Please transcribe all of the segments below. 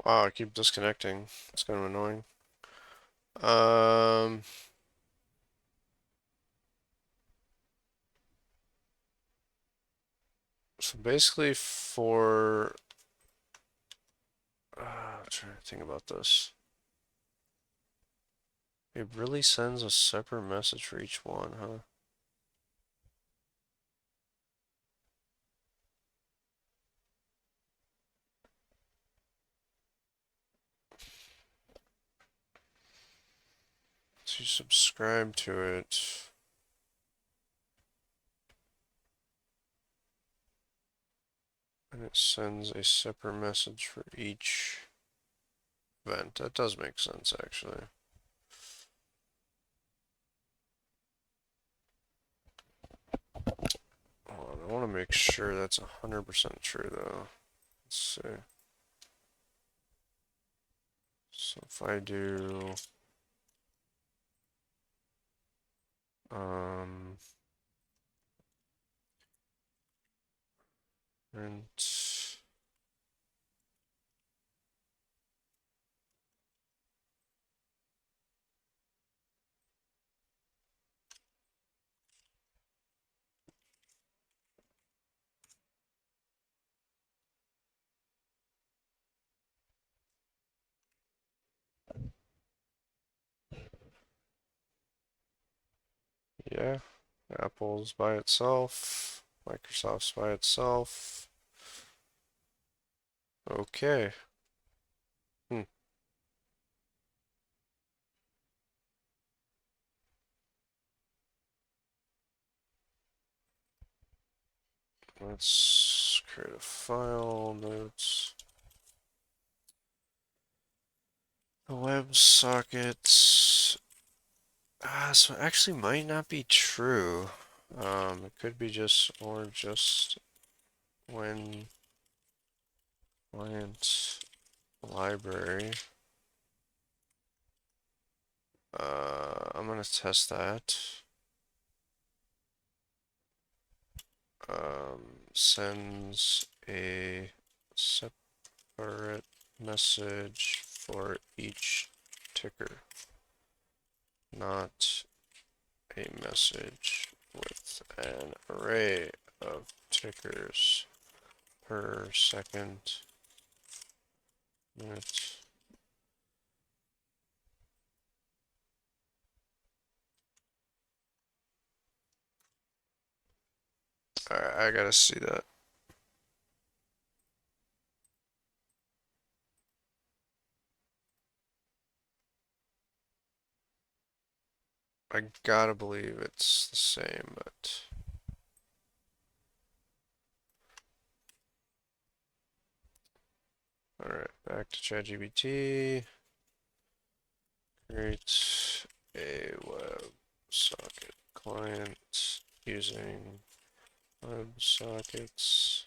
Wow, I keep disconnecting. It's kind of annoying. Um, so basically I'm trying to think about this. It really sends a separate message for each one, huh? To subscribe to it, and it sends a separate message for each event. That does make sense, actually. Hold on, I want to make sure that's 100% true, though. Let's see. So if I do, um, print, yeah, Apple's by itself, Microsoft's by itself. Okay. Hmm. Let's create a file, notes. The WebSockets. So it actually might not be true. It could be just when client library. I'm gonna test that. Sends a separate message for each ticker, not a message with an array of tickers per second, minute. Alright, I gotta see that. I gotta believe it's the same, but alright, back to ChatGPT. Create a WebSocket client using WebSockets.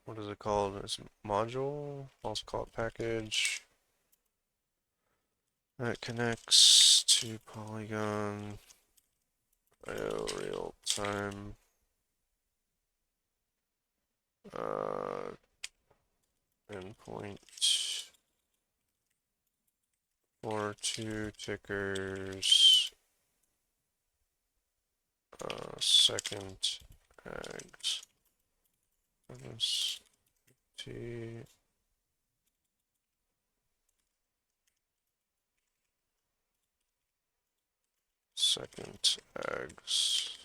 What is it called? It's module, also called package. That connects to Polygon IO real time. Uh, endpoint for two tickers. Second eggs. T. Second eggs.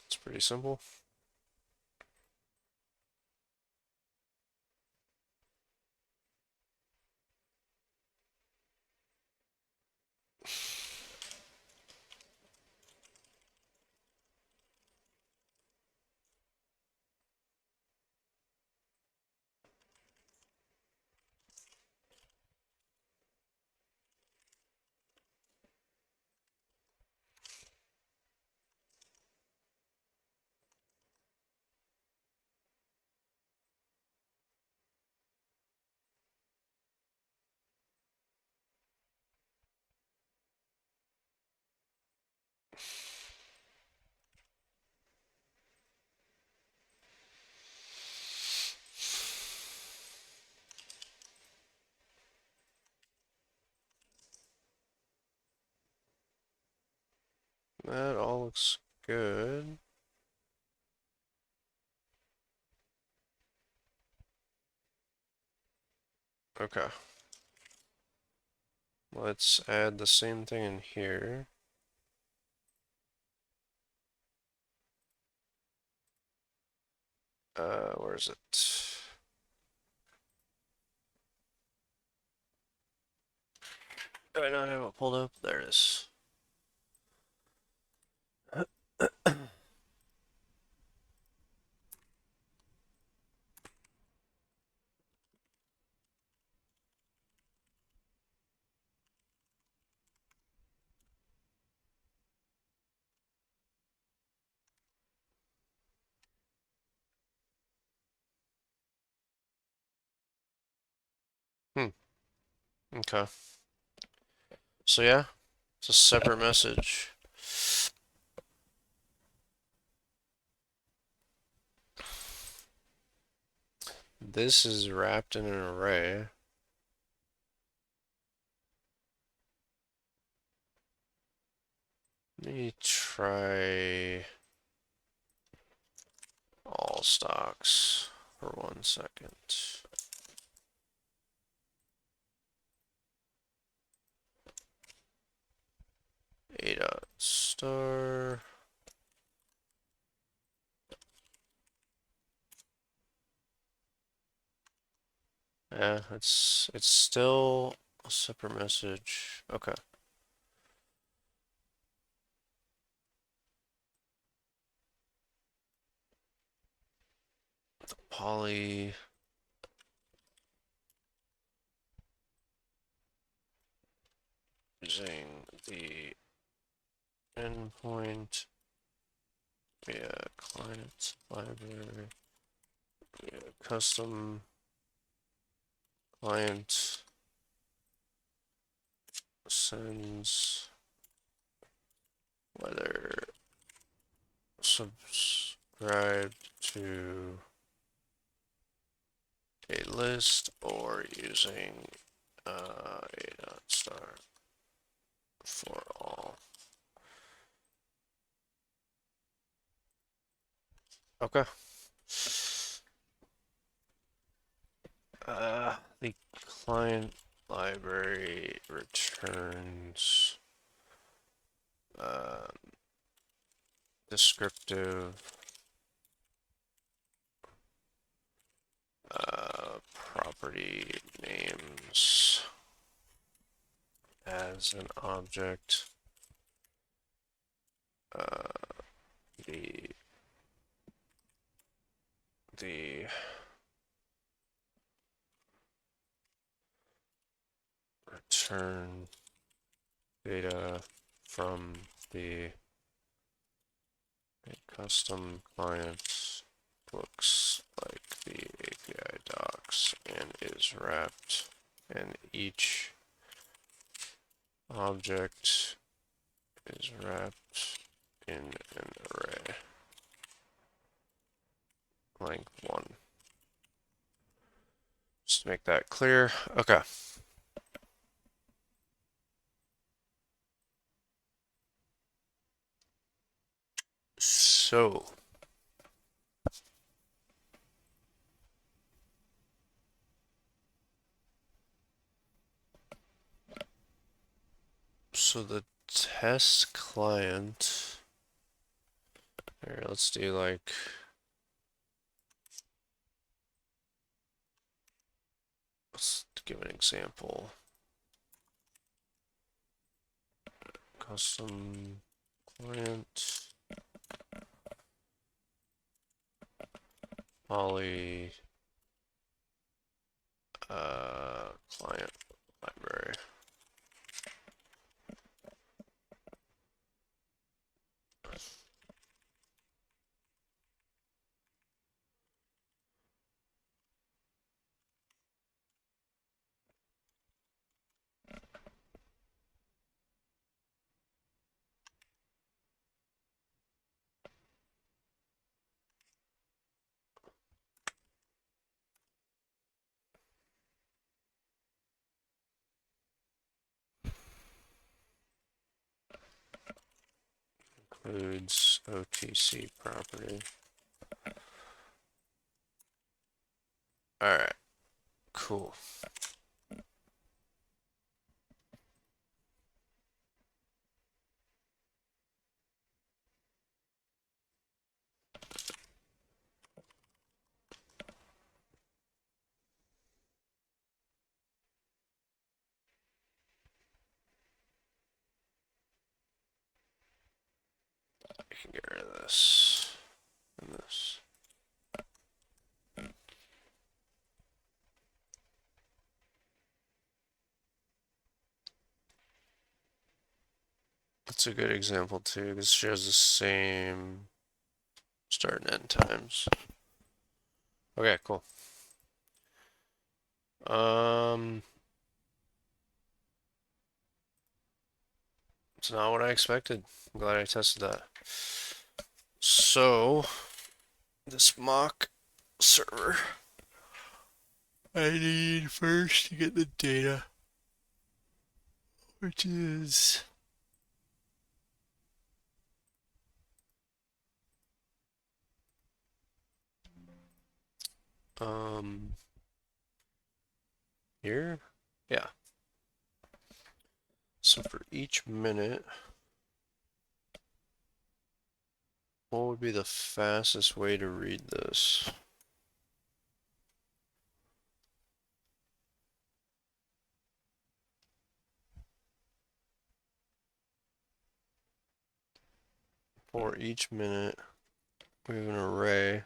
It's pretty simple. looks good. Okay. Let's add the same thing in here. Where is it? Do I not have it pulled up? There it is. Hmm. Okay. So yeah, it's a separate message. This is wrapped in an array. Let me try all stocks for 1 second. A dot star. Yeah, it's still a separate message. Okay. Poly using the endpoint via client library via custom client sends whether subscribe to a list or using a dot star for all. Okay. The client library returns descriptive property names as an object. The the return data from the custom client looks like the API docs and is wrapped, and each object is wrapped in an array. Length 1. Just to make that clear. Okay. So the test client. Here, let's do like let's give an example. Custom client poly client library. includes OTC property. Alright, cool. I can get rid of this and this. That's a good example too. This shows the same start and end times. Okay, cool. It's not what I expected. I'm glad I tested that. So, this mock server, I need first to get the data, which is here. Yeah. So for each minute, what would be the fastest way to read this? For each minute, we have an array.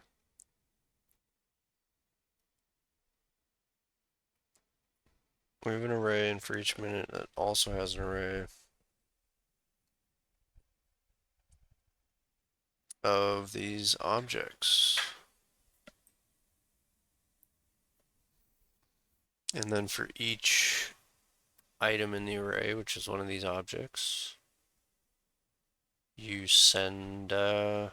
We have an array, and for each minute, that also has an array of these objects. And then for each item in the array, which is one of these objects, you send a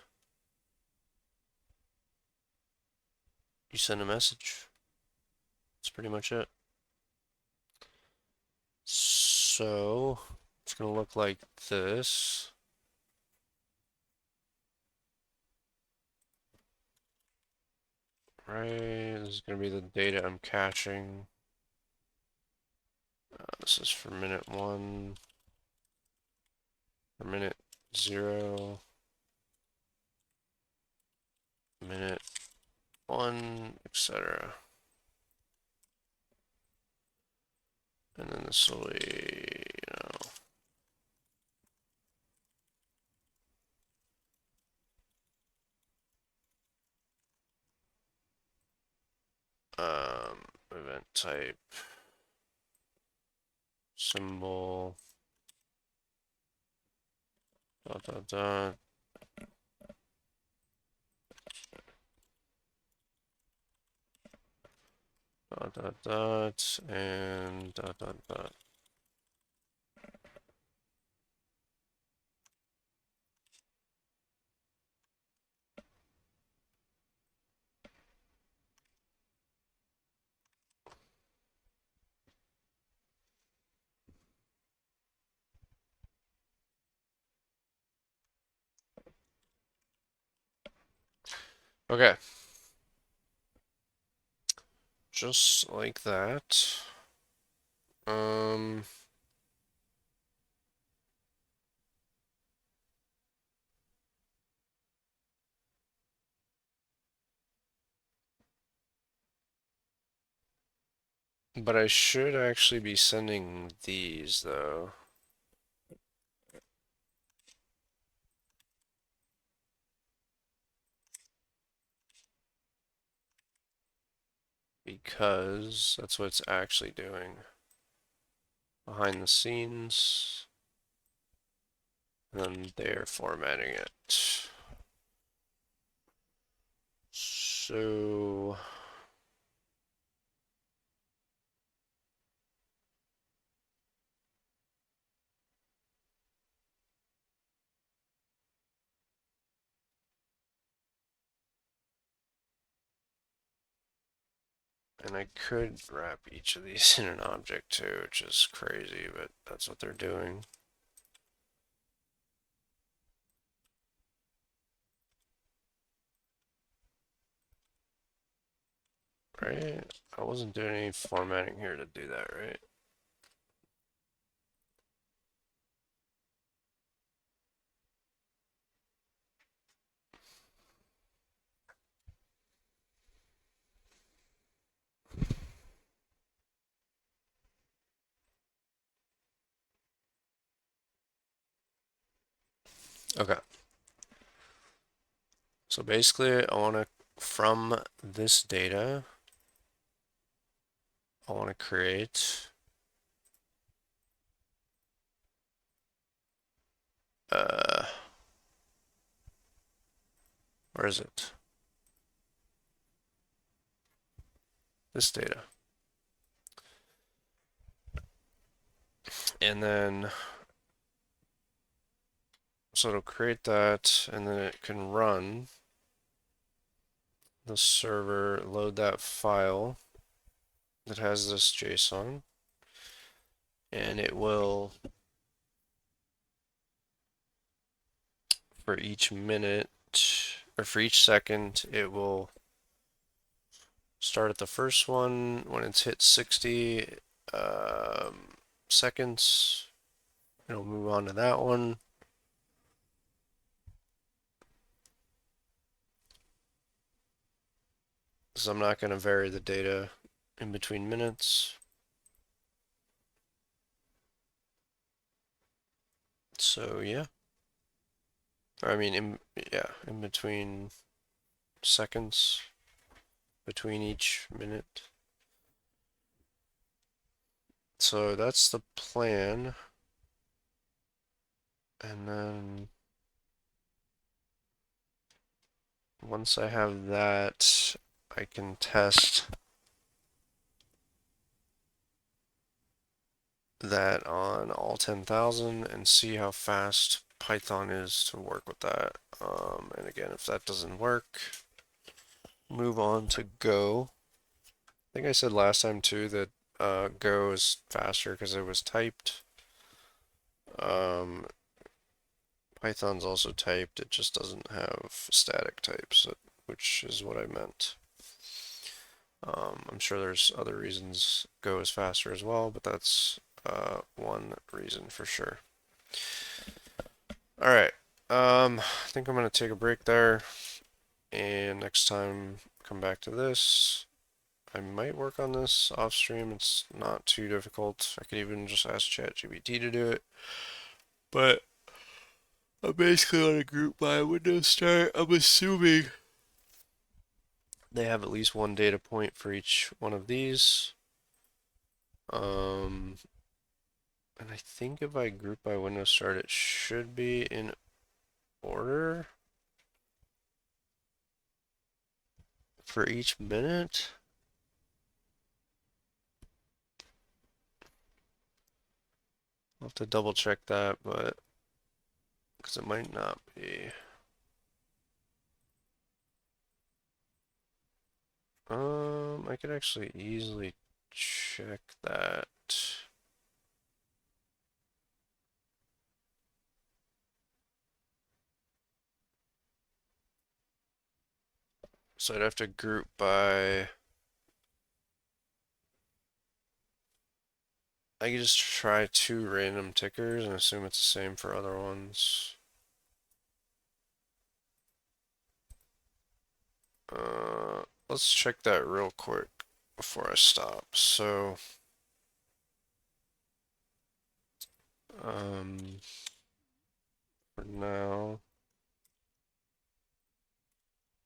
message. That's pretty much it. So it's gonna look like this. Right, this is gonna be the data I'm catching. This is for minute 1, for minute 0, minute 1, etc. And then this will be, event type, symbol, dot dot dot. Dot dot dot and dot dot dot. Okay. Just like that. But I should actually be sending these though. Because that's what it's actually doing. Behind the scenes. And then they're formatting it. So and I could wrap each of these in an object too, which is crazy, but that's what they're doing. right? I wasn't doing any formatting here to do that, right? Okay. So basically, I want to, from this data, I want to create uh, where is it? This data. And then, so it'll create that, and then it can run the server, load that file that has this JSON, and it will, for each minute, or for each second, it will start at the first one. When it's hit 60 seconds, it'll move on to that one. So I'm not going to vary the data in between minutes. So yeah, I mean, in between seconds, between each minute. So that's the plan. And then once I have that, I can test that on all 10,000 and see how fast Python is to work with that. And again, if that doesn't work, move on to Go. I think I said last time too that Go is faster because it was typed. Python's also typed, it just doesn't have static types, which is what I meant. I'm sure there's other reasons Go is faster as well, but that's one reason for sure. All right. I think I'm gonna take a break there, and next time come back to this. I might work on this off stream. It's not too difficult. I could even just ask ChatGPT to do it. But I'm basically on a group by Windows Start. I'm assuming they have at least one data point for each one of these. And I think if I group by Windows Start, it should be in order for each minute. I'll have to double check that, but because it might not be. I could actually easily check that. So I'd have to group by. I could just try two random tickers and assume it's the same for other ones. Let's check that real quick before I stop. So, for now,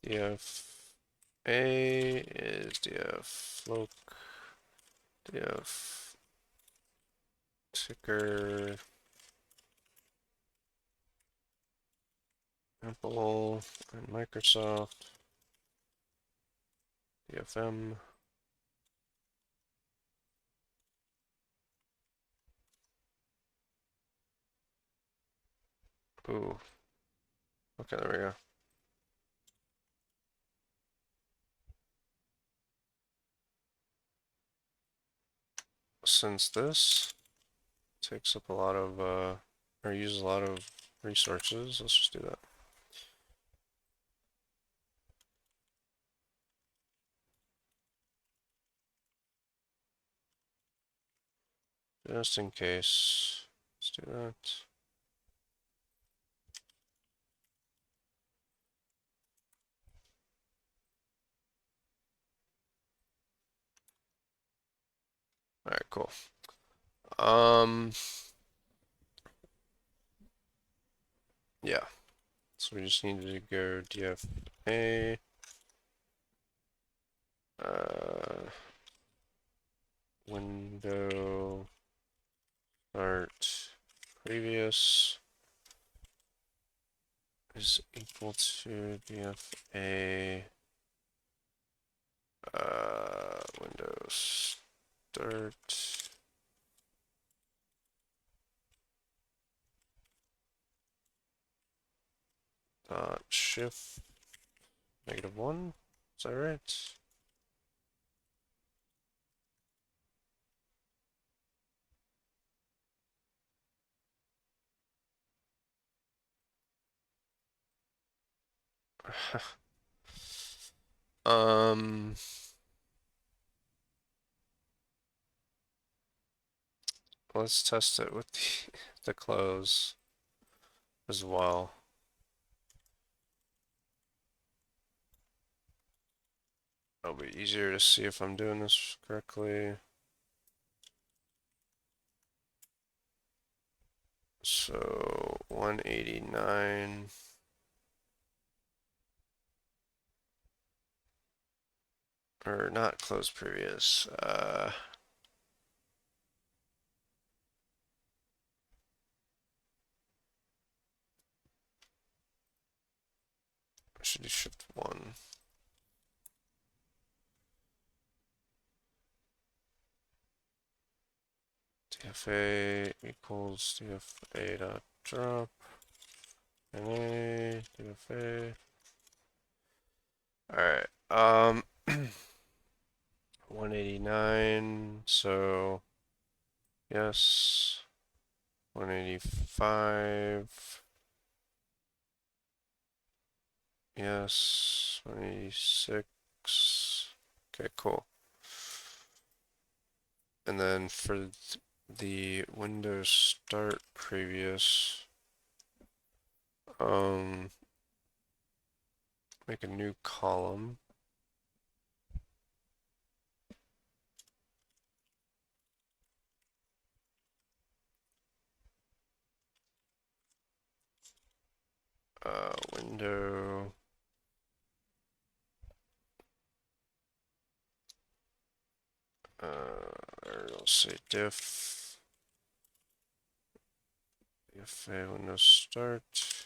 df a is df float, df ticker, Apple and Microsoft, dfm. Ooh, okay, there we go. Since this takes up a lot of, or uses a lot of resources, let's just do that. just in case. Let's do that. All right, cool. Yeah. So we just needed to go DFA. Window start previous is equal to DFA Windows start dot shift -1. Is that right? um, let's test it with the close as well. It'll be easier to see if I'm doing this correctly. So 189. Or not close previous. I should do shift 1. DFA equals DFA dot drop. NA DFA. Alright. 189. So yes. 185. Yes. 186. Okay, cool. And then for the Windows Start previous, make a new column. Window or I'll say diff DFA Windows Start.